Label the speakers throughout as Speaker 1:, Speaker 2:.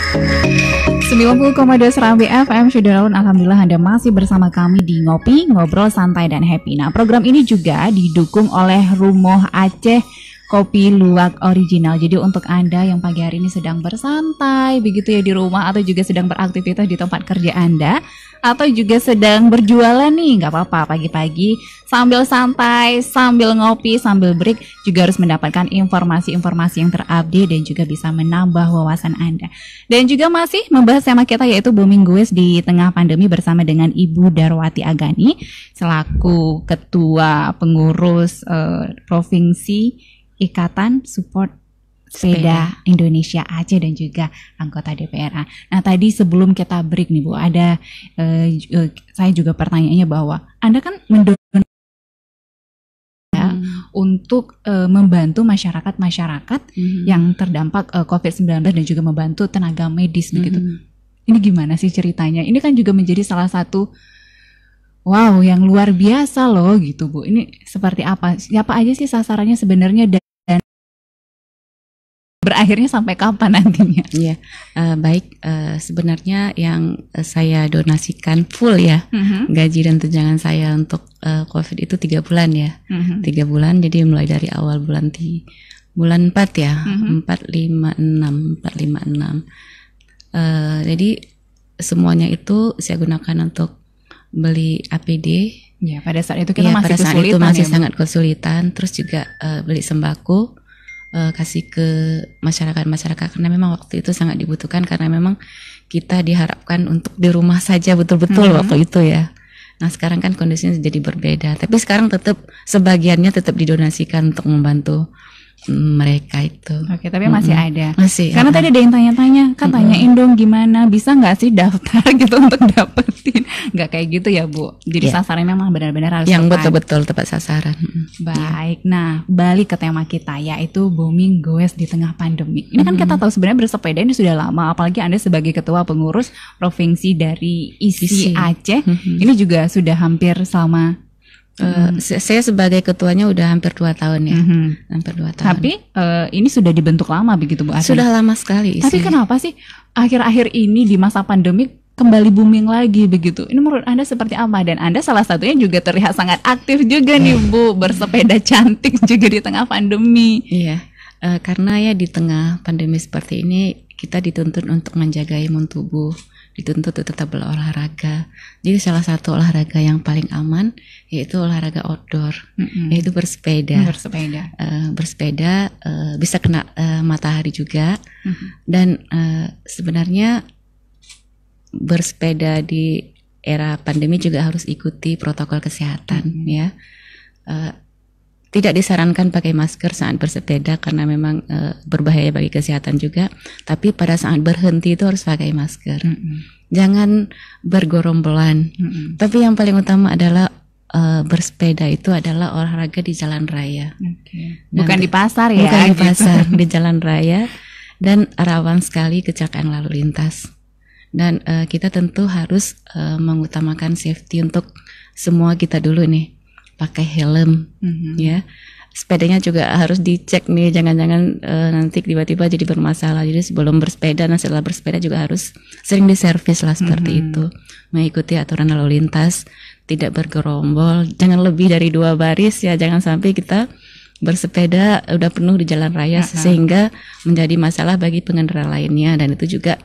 Speaker 1: 90,2 Serambi FM Syudarun. Alhamdulillah Anda masih bersama kami di Ngopi, Ngobrol Santai dan Happy. Nah, program ini juga didukung oleh Rumoh Aceh Kopi Luwak Original. Jadi untuk Anda yang pagi hari ini sedang bersantai begitu ya di rumah, atau juga sedang beraktivitas di tempat kerja Anda, atau juga sedang berjualan nih, nggak apa-apa, pagi-pagi sambil santai, sambil ngopi, sambil break juga harus mendapatkan informasi-informasi yang terupdate dan juga bisa menambah wawasan Anda. Dan juga masih membahas tema kita yaitu Booming Goes di tengah pandemi bersama dengan Ibu Darwati Agani selaku Ketua Pengurus Provinsi Ikatan Support Sepeda Indonesia Aceh dan juga anggota DPRA. Nah, tadi sebelum kita break nih Bu, ada saya juga pertanyaannya bahwa Anda kan mendorong untuk membantu masyarakat yang terdampak COVID-19 dan juga membantu tenaga medis begitu. Ini gimana sih ceritanya? Ini kan juga menjadi salah satu wow yang luar biasa loh gitu Bu. Ini seperti apa? Siapa aja sih sasarannya sebenarnya dan berakhirnya sampai kapan nantinya?
Speaker 2: Iya, baik. Sebenarnya yang saya donasikan full ya, gaji dan tunjangan saya untuk COVID itu 3 bulan ya, 3 bulan. Jadi mulai dari awal bulan 4 ya, 456. Jadi semuanya itu saya gunakan untuk beli APD.
Speaker 1: Ya, pada saat itu kita masih
Speaker 2: pada saat
Speaker 1: kesulitan,
Speaker 2: itu masih
Speaker 1: ya,
Speaker 2: sangat kesulitan. Terus juga beli sembako. Kasih ke masyarakat karena memang waktu itu sangat dibutuhkan, karena memang kita diharapkan untuk di rumah saja betul-betul waktu itu ya. Nah sekarang kan kondisinya jadi berbeda, tapi sekarang tetap sebagiannya tetap didonasikan untuk membantu mereka itu.
Speaker 1: Oke, tapi masih ada.
Speaker 2: Masih.
Speaker 1: Karena tadi ada yang tanya-tanya, kan tanyain dong gimana bisa nggak sih daftar gitu untuk dapetin? Nggak kayak gitu ya Bu. Jadi sasarannya memang benar-benar harus
Speaker 2: yang betul-betul tepat sasaran.
Speaker 1: Baik. Nah, balik ke tema kita yaitu Booming Goes di tengah pandemi. Ini kan kita tahu sebenarnya bersepeda ini sudah lama, apalagi Anda sebagai ketua pengurus provinsi dari ISI Aceh, ini juga sudah hampir sama.
Speaker 2: Saya sebagai ketuanya udah hampir 2 tahun ya, hampir 2 tahun.
Speaker 1: Tapi ini sudah dibentuk lama begitu Bu Asri?
Speaker 2: Sudah lama sekali.
Speaker 1: Tapi kenapa sih akhir-akhir ini di masa pandemi kembali booming lagi begitu? Ini menurut Anda seperti apa? Dan Anda salah satunya juga terlihat sangat aktif juga nih Bu, bersepeda cantik juga di tengah pandemi.
Speaker 2: Iya, karena ya di tengah pandemi seperti ini kita dituntut untuk menjaga imun tubuh, dituntut untuk tetap berolahraga. Jadi salah satu olahraga yang paling aman yaitu olahraga outdoor, yaitu bersepeda. Bersepeda bisa kena matahari juga, dan sebenarnya bersepeda di era pandemi juga harus ikuti protokol kesehatan ya. Tidak disarankan pakai masker saat bersepeda karena memang berbahaya bagi kesehatan juga. Tapi pada saat berhenti itu harus pakai masker. Jangan bergerombolan. Tapi yang paling utama adalah bersepeda itu adalah olahraga di jalan raya.
Speaker 1: Bukan di pasar ya?
Speaker 2: Bukan di pasar, di jalan raya. Dan rawan sekali kecelakaan lalu lintas. Dan kita tentu harus mengutamakan safety untuk semua kita dulu nih. Pakai helm ya, sepedanya juga harus dicek nih, jangan-jangan nanti tiba-tiba jadi bermasalah. Jadi sebelum bersepeda dan setelah bersepeda juga harus sering diservis lah seperti itu. Mengikuti aturan lalu lintas, tidak bergerombol, jangan lebih dari 2 baris ya, jangan sampai kita bersepeda udah penuh di jalan raya sehingga menjadi masalah bagi pengendara lainnya, dan itu juga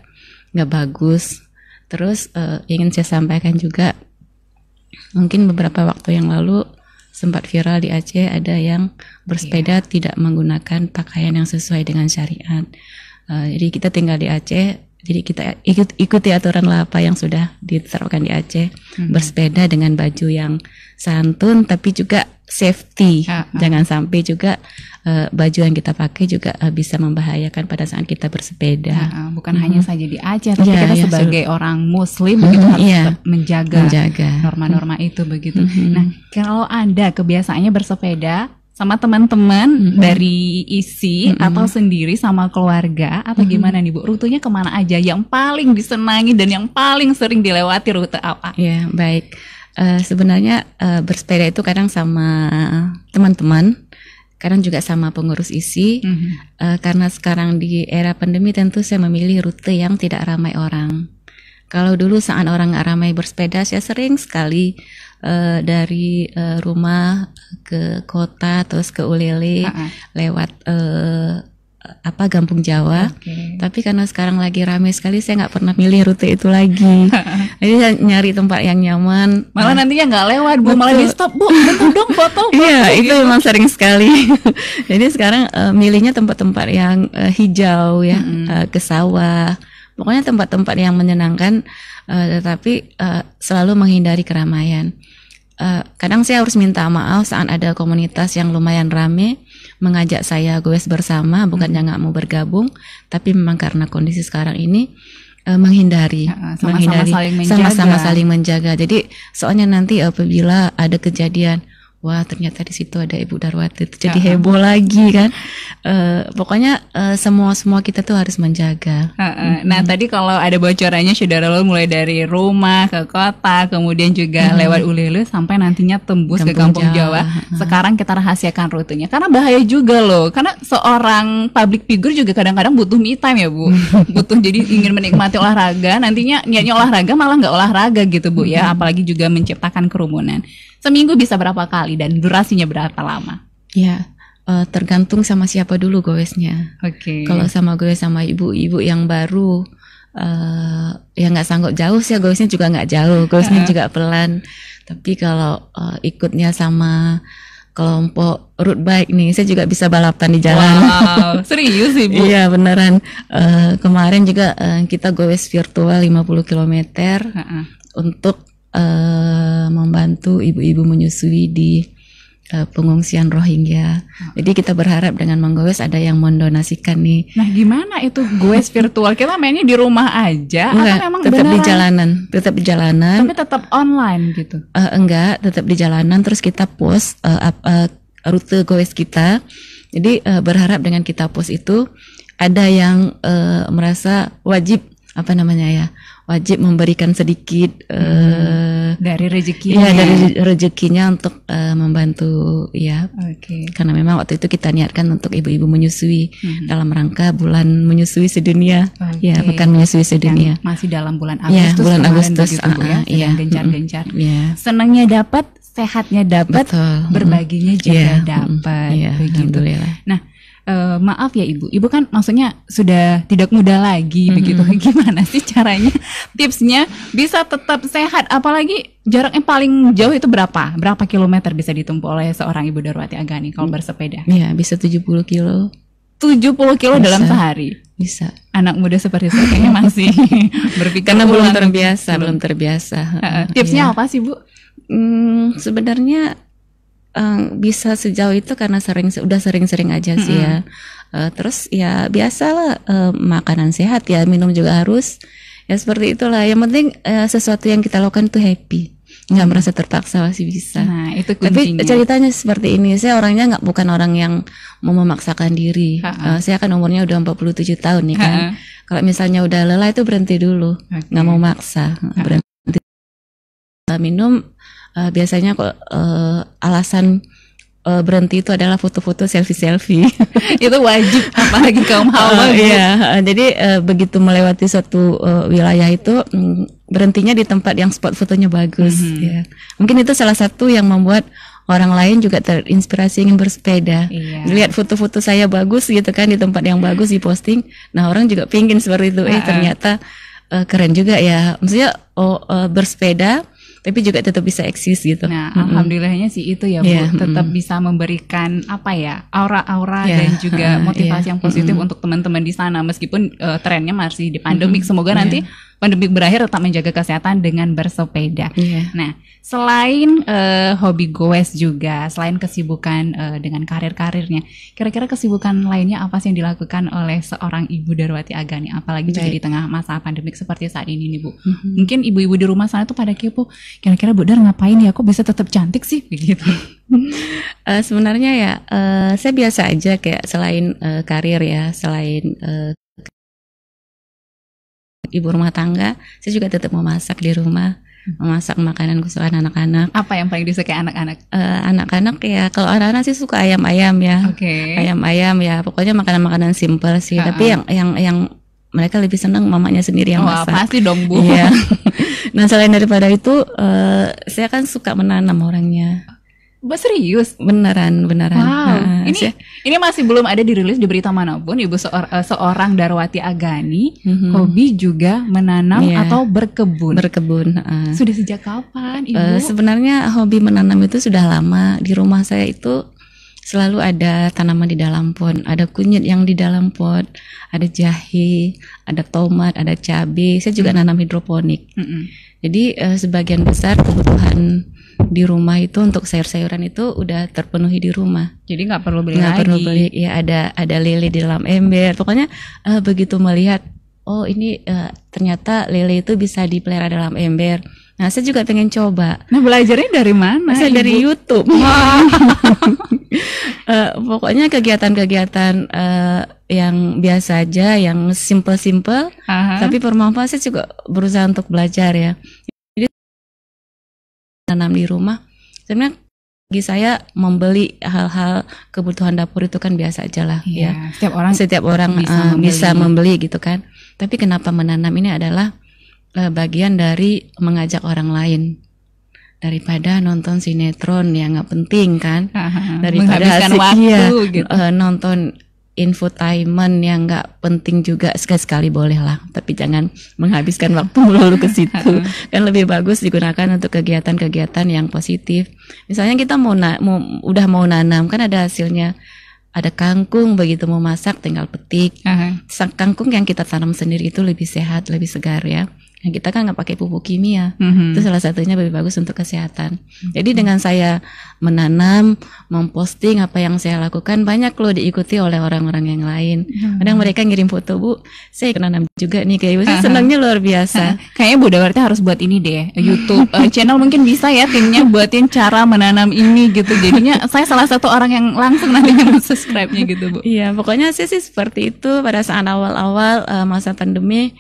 Speaker 2: nggak bagus. Terus ingin saya sampaikan juga, mungkin beberapa waktu yang lalu sempat viral di Aceh, ada yang bersepeda tidak menggunakan pakaian yang sesuai dengan syariat. Jadi kita tinggal di Aceh, jadi kita ikuti aturan lah apa yang sudah ditetapkan di Aceh. Bersepeda dengan baju yang santun tapi juga safety. Jangan sampai juga baju yang kita pakai juga bisa membahayakan pada saat kita bersepeda.
Speaker 1: Bukan hanya saja di Aceh, tapi kita sebagai orang Muslim begitu harus tetap menjaga norma-norma itu begitu. Nah, kalau Anda kebiasaannya bersepeda sama teman-teman dari ISI atau sendiri sama keluarga atau gimana nih Bu? Rutenya kemana aja yang paling disenangi dan yang paling sering dilewati, rute apa?
Speaker 2: Ya, baik. Sebenarnya bersepeda itu kadang sama teman-teman. kadang juga sama pengurus isi. Karena sekarang di era pandemi tentu saya memilih rute yang tidak ramai orang. Kalau dulu saat orang nggak ramai bersepeda, saya sering sekali dari rumah ke kota terus ke Ulele lewat Gampung Jawa. Tapi karena sekarang lagi ramai sekali, saya nggak pernah milih rute itu lagi. Jadi saya nyari tempat yang nyaman.
Speaker 1: Malah nantinya nggak lewat, Bu, malah di stop, Bu, bentar dong foto.
Speaker 2: Iya, itu memang sering sekali. Jadi sekarang milihnya tempat-tempat yang hijau ya, ke sawah. Pokoknya tempat-tempat yang menyenangkan, tetapi selalu menghindari keramaian. Kadang saya harus minta maaf saat ada komunitas yang lumayan rame mengajak saya goes bersama, bukannya nggak mau bergabung, tapi memang karena kondisi sekarang ini menghindari, sama-sama saling menjaga. Jadi soalnya nanti apabila ada kejadian, wah ternyata di situ ada Ibu Darwati, jadi heboh lagi kan. Pokoknya semua kita tuh harus menjaga.
Speaker 1: Nah tadi kalau ada bocorannya sudah mulai dari rumah ke kota, kemudian juga lewat Ulele sampai nantinya tembus ke Kampung Jawa. Sekarang kita rahasiakan rutenya karena bahaya juga loh. Karena seorang public figure juga kadang-kadang butuh me time ya Bu. Butuh, jadi ingin menikmati olahraga, nantinya niatnya olahraga malah nggak olahraga gitu Bu ya. Apalagi juga menciptakan kerumunan. Seminggu bisa berapa kali dan durasinya berapa lama? Ya, tergantung sama siapa dulu goesnya. Kalau sama goes sama ibu-ibu yang baru, ya nggak sanggup jauh sih, goesnya juga nggak jauh, goesnya juga pelan. Tapi kalau ikutnya sama kelompok road bike nih, saya juga bisa balapan di jalan.
Speaker 2: Wow, serius Ibu? Iya beneran. Kemarin juga kita goes virtual 50 km untuk membantu ibu-ibu menyusui di pengungsian Rohingya. Jadi kita berharap dengan menggoes ada yang mendonasikan nih.
Speaker 1: Nah gimana itu goes virtual? Kita mainnya di rumah aja?
Speaker 2: Enggak,
Speaker 1: atau memang
Speaker 2: tetap
Speaker 1: beneran?
Speaker 2: Tetap di jalanan.
Speaker 1: Tapi tetap online gitu?
Speaker 2: Enggak, tetap di jalanan. Terus kita post rute goes kita. Jadi berharap dengan kita post itu ada yang merasa wajib wajib memberikan sedikit
Speaker 1: dari rezekinya.
Speaker 2: Iya, dari rezekinya untuk membantu ya. Karena memang waktu itu kita niatkan untuk ibu-ibu menyusui dalam rangka bulan menyusui sedunia. Ya, bukan menyusui sedunia.
Speaker 1: Yang masih dalam bulan Agustus.
Speaker 2: Ya, bulan Agustus
Speaker 1: sedang gencar-gencar. Senangnya dapat, sehatnya dapat, berbaginya juga dapat.
Speaker 2: Alhamdulillah.
Speaker 1: Nah, maaf ya Ibu kan maksudnya sudah tidak muda lagi begitu. Gimana sih caranya, tipsnya bisa tetap sehat, apalagi jaraknya paling jauh itu berapa kilometer bisa ditempuh oleh seorang Ibu Darwati Agani kalau bersepeda?
Speaker 2: Iya, bisa 70 kilo.
Speaker 1: 70 kilo bisa, dalam sehari?
Speaker 2: Bisa.
Speaker 1: Anak muda seperti saya kayaknya masih berpikir
Speaker 2: karena belum terbiasa.
Speaker 1: Tipsnya apa sih Bu?
Speaker 2: Sebenarnya bisa sejauh itu karena udah sering-sering aja sih ya. Terus ya biasalah, makanan sehat ya, minum juga harus. Ya seperti itulah. Yang penting sesuatu yang kita lakukan itu happy, nggak merasa terpaksa, masih bisa.
Speaker 1: Nah itu kuncinya.
Speaker 2: Tapi ceritanya seperti ini, saya orangnya bukan orang yang mau memaksakan diri. Saya kan umurnya udah 47 tahun nih kan. Kalau misalnya udah lelah itu berhenti dulu, nggak mau maksa, berhenti. Minum biasanya kok alasan berhenti itu adalah foto-foto selfie.
Speaker 1: Itu wajib, apalagi kaum hawa.
Speaker 2: Iya, jadi begitu melewati suatu wilayah itu berhentinya di tempat yang spot fotonya bagus. Ya. Mungkin itu salah satu yang membuat orang lain juga terinspirasi ingin bersepeda. Lihat foto-foto saya bagus gitu kan di tempat yang bagus diposting. Nah orang juga pingin seperti itu. Ternyata keren juga ya. Maksudnya bersepeda tapi juga tetap bisa eksis gitu.
Speaker 1: Nah, alhamdulillahnya sih itu ya Bu, tetap bisa memberikan aura-aura dan juga motivasi yang positif untuk teman-teman di sana, meskipun trennya masih di pandemik. Semoga nanti pandemik berakhir tetap menjaga kesehatan dengan bersepeda. Nah, selain hobi goes juga, selain kesibukan dengan karirnya, kira-kira kesibukan lainnya apa sih yang dilakukan oleh seorang Ibu Darwati Agani, apalagi juga di tengah masa pandemik seperti saat ini nih Bu? Mungkin ibu-ibu di rumah sana tuh pada kepo, kira-kira Bu Dar ngapain ya, kok bisa tetap cantik sih begitu?
Speaker 2: Sebenarnya ya saya biasa aja, kayak selain karir ya, selain ibu rumah tangga, saya juga tetap memasak di rumah. memasak makanan kesukaan anak-anak.
Speaker 1: Apa yang paling disukai anak-anak?
Speaker 2: Anak-anak ya, kalau anak-anak sih suka ayam-ayam ya.
Speaker 1: Oke.
Speaker 2: Ayam-ayam ya, pokoknya makanan-makanan simple sih. Tapi yang mereka lebih senang mamanya sendiri yang masak.
Speaker 1: Pasti dong Bu.
Speaker 2: Iya. Nah selain daripada itu, saya kan suka menanam orangnya.
Speaker 1: Serius?
Speaker 2: Beneran.
Speaker 1: Wow. Ini masih belum ada dirilis di berita manapun. Ibu seorang Darwati Agani hobi juga menanam atau berkebun. Sudah sejak kapan Ibu?
Speaker 2: Sebenarnya hobi menanam itu sudah lama. Di rumah saya itu selalu ada tanaman di dalam pot. Ada kunyit yang di dalam pot, ada jahe, ada tomat, ada cabai. Saya juga nanam hidroponik. Jadi sebagian besar kebutuhan di rumah itu untuk sayur-sayuran itu udah terpenuhi di rumah. Jadi nggak perlu beli lagi. Ya ada lele di dalam ember. Pokoknya begitu melihat, oh ini ternyata lele itu bisa dipelihara dalam ember. Nah saya juga pengen coba.
Speaker 1: Nah belajarnya dari mana?
Speaker 2: Saya dari YouTube. Pokoknya kegiatan-kegiatan yang biasa aja, yang simple-simple, tapi bermanfaat. Saya juga berusaha untuk belajar ya. Jadi tanam di rumah. Sebenarnya bagi saya membeli hal-hal kebutuhan dapur itu kan biasa aja lah ya. Setiap orang bisa membeli gitu kan. Tapi kenapa menanam ini adalah bagian dari mengajak orang lain. Daripada nonton sinetron yang nggak penting kan, daripada
Speaker 1: waktu, gitu.
Speaker 2: Nonton infotainment yang nggak penting juga sekali-sekali boleh lah, tapi jangan menghabiskan waktu melulu ke situ. Kan lebih bagus digunakan untuk kegiatan-kegiatan yang positif. Misalnya kita udah mau nanam kan ada hasilnya. Ada kangkung, begitu mau masak tinggal petik. Kangkung yang kita tanam sendiri itu lebih sehat, lebih segar ya. Yang kita kan nggak pakai pupuk kimia. Itu salah satunya lebih bagus untuk kesehatan. Jadi dengan saya menanam, memposting apa yang saya lakukan, banyak loh diikuti oleh orang-orang yang lain. Kadang mereka ngirim foto, Bu, saya menanam juga nih kayak Ibu. Saya senangnya luar biasa.
Speaker 1: Kayaknya Bu Darwati harus buat ini deh, YouTube channel mungkin bisa ya timnya buatin cara menanam ini gitu. Jadinya saya salah satu orang yang langsung nantinya subscribe-nya gitu Bu.
Speaker 2: Iya, pokoknya saya sih seperti itu pada saat awal-awal masa pandemi.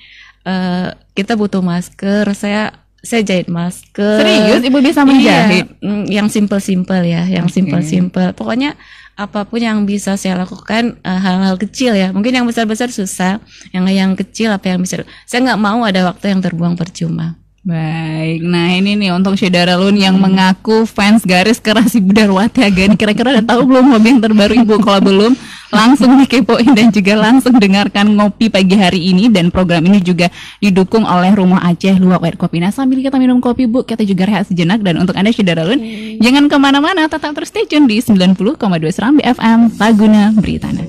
Speaker 2: Kita butuh masker, saya jahit masker.
Speaker 1: Serius Ibu bisa menjahit?
Speaker 2: Iya, yang simple-simple ya, yang simple-simple. Pokoknya apapun yang bisa saya lakukan, hal-hal kecil ya. Mungkin yang besar-besar susah, yang kecil apa yang bisa. Saya nggak mau ada waktu yang terbuang percuma.
Speaker 1: Baik, nah ini nih untuk Syederalun yang mengaku fans garis keras Ibu Darwati Agani. Kira-kira udah tahu belum hobi yang terbaru Ibu? Kalau belum, langsung dikepoin dan juga langsung dengarkan Ngopi Pagi hari ini. Dan program ini juga didukung oleh Rumah Aceh Luwak White Kopi. Nah sambil kita minum kopi Bu, kita juga rehat sejenak. Dan untuk Anda Syederalun, jangan kemana-mana, tetap terus stay tune di 90,2 Serambi FM, Laguna Beritana.